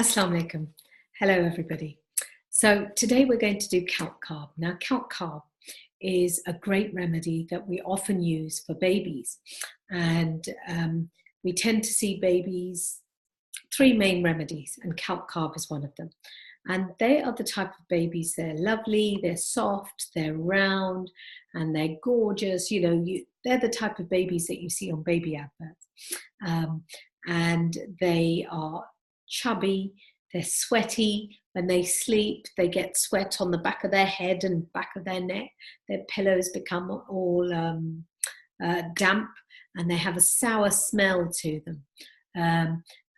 Assalamu alaikum. Hello, everybody. So today we're going to do Calc Carb. Now, Calc Carb is a great remedy that we often use for babies. And we tend to see babies, three main remedies, and Calc Carb is one of them. And they are the type of babies, they're lovely, they're soft, they're round, and they're gorgeous. They're the type of babies that you see on baby adverts. And they are chubby, they're sweaty. When they sleep, they get sweat on the back of their head and back of their neck. Their pillows become all damp, and they have a sour smell to them.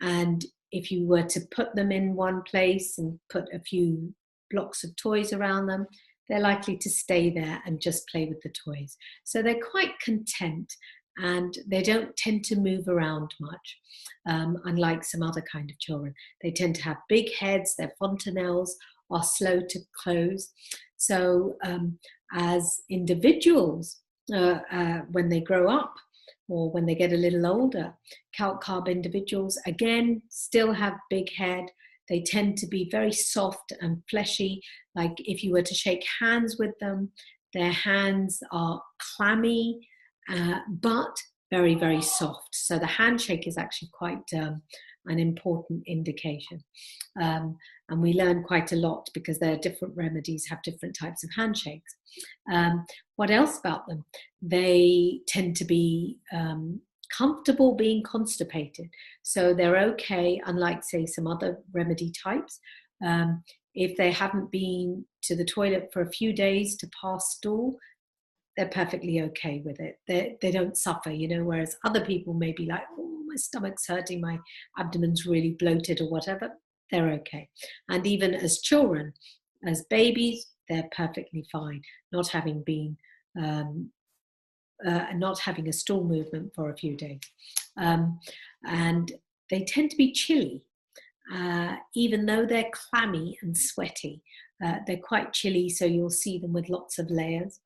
And if you were to put them in one place and put a few blocks of toys around them, they're likely to stay there and just play with the toys. So they're quite content, and they don't tend to move around much, unlike some other kind of children. They tend to have big heads, their fontanelles are slow to close. So as individuals, when they grow up or when they get a little older, Calc Carb individuals, again, still have big head. They tend to be very soft and fleshy. Like if you were to shake hands with them, their hands are clammy, but very, very soft. So the handshake is actually quite an important indication. And we learn quite a lot because there are different remedies, have different types of handshakes. What else about them? They tend to be comfortable being constipated. So they're okay, unlike, say, some other remedy types. If they haven't been to the toilet for a few days to pass stool, they're perfectly okay with it. They don't suffer, whereas other people may be like, oh, my stomach's hurting, my abdomen's really bloated or whatever. They're okay. And even as children, as babies, they're perfectly fine, not having been, not having a stool movement for a few days. And they tend to be chilly, even though they're clammy and sweaty. They're quite chilly, so you'll see them with lots of layers.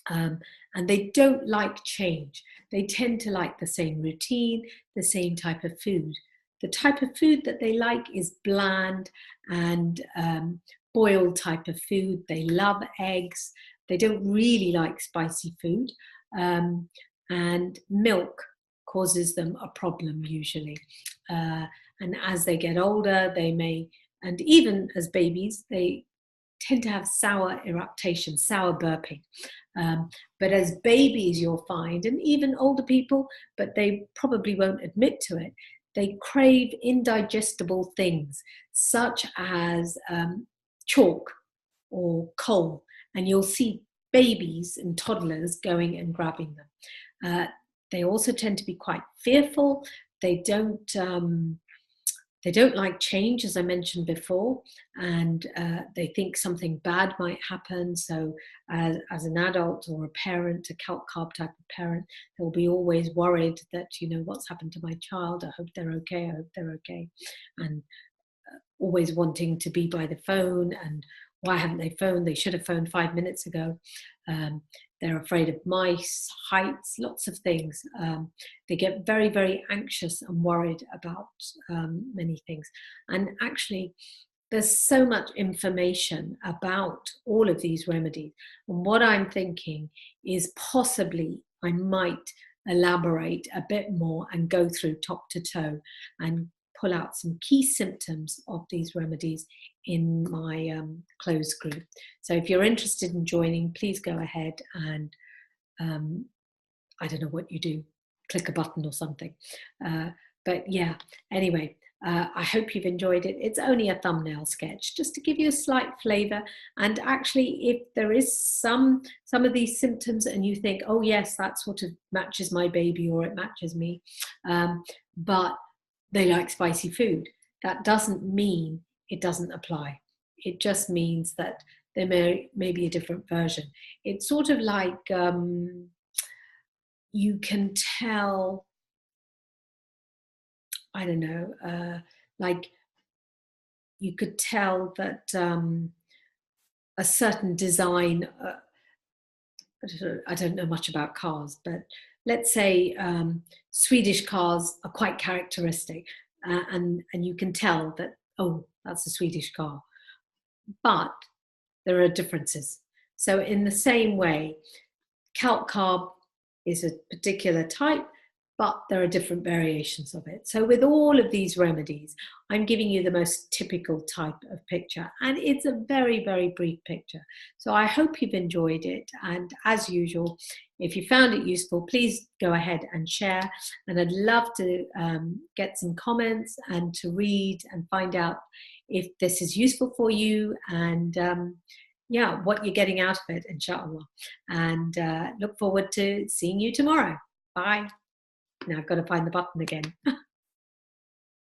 And they don't like change. They tend to like the same routine, the same type of food. The type of food that they like is bland and boiled type of food. They love eggs. They don't really like spicy food. And milk causes them a problem usually. And as they get older, they may, and even as babies, they tend to have sour eruptation, sour burping. But as babies, you'll find, and even older people, but they probably won't admit to it, they crave indigestible things such as chalk or coal. And you'll see babies and toddlers going and grabbing them. They also tend to be quite fearful. They don't like change, as I mentioned before, and they think something bad might happen. So as an adult or a parent, a Calc Carb type of parent, they'll be always worried that, what's happened to my child? I hope they're okay. I hope they're okay. And always wanting to be by the phone. And why haven't they phoned? They should have phoned 5 minutes ago. They're afraid of mice, heights, lots of things. They get very, very anxious and worried about many things. And actually, there's so much information about all of these remedies. And what I'm thinking is possibly I might elaborate a bit more and go through top to toe and pull out some key symptoms of these remedies in my closed group. So if you're interested in joining, please go ahead and I don't know what you do, click a button or something. But yeah, anyway, I hope you've enjoyed it. It's only a thumbnail sketch just to give you a slight flavor. And actually, if there is some of these symptoms and you think, oh yes, that sort of matches my baby or it matches me, but they like spicy food, that doesn't mean it doesn't apply. It just means that there may be a different version. It's sort of like you can tell, I don't know, like you could tell that a certain design, I don't know much about cars, but let's say Swedish cars are quite characteristic. and you can tell that, oh, that's a Swedish car. But there are differences. So in the same way, Calc Carb is a particular type, but there are different variations of it. So with all of these remedies, I'm giving you the most typical type of picture, and it's a very, very brief picture. So I hope you've enjoyed it, and as usual, if you found it useful, please go ahead and share, and I'd love to get some comments and to read and find out if this is useful for you, and yeah, what you're getting out of it, inshallah. And look forward to seeing you tomorrow. Bye. Now I've got to find the button again.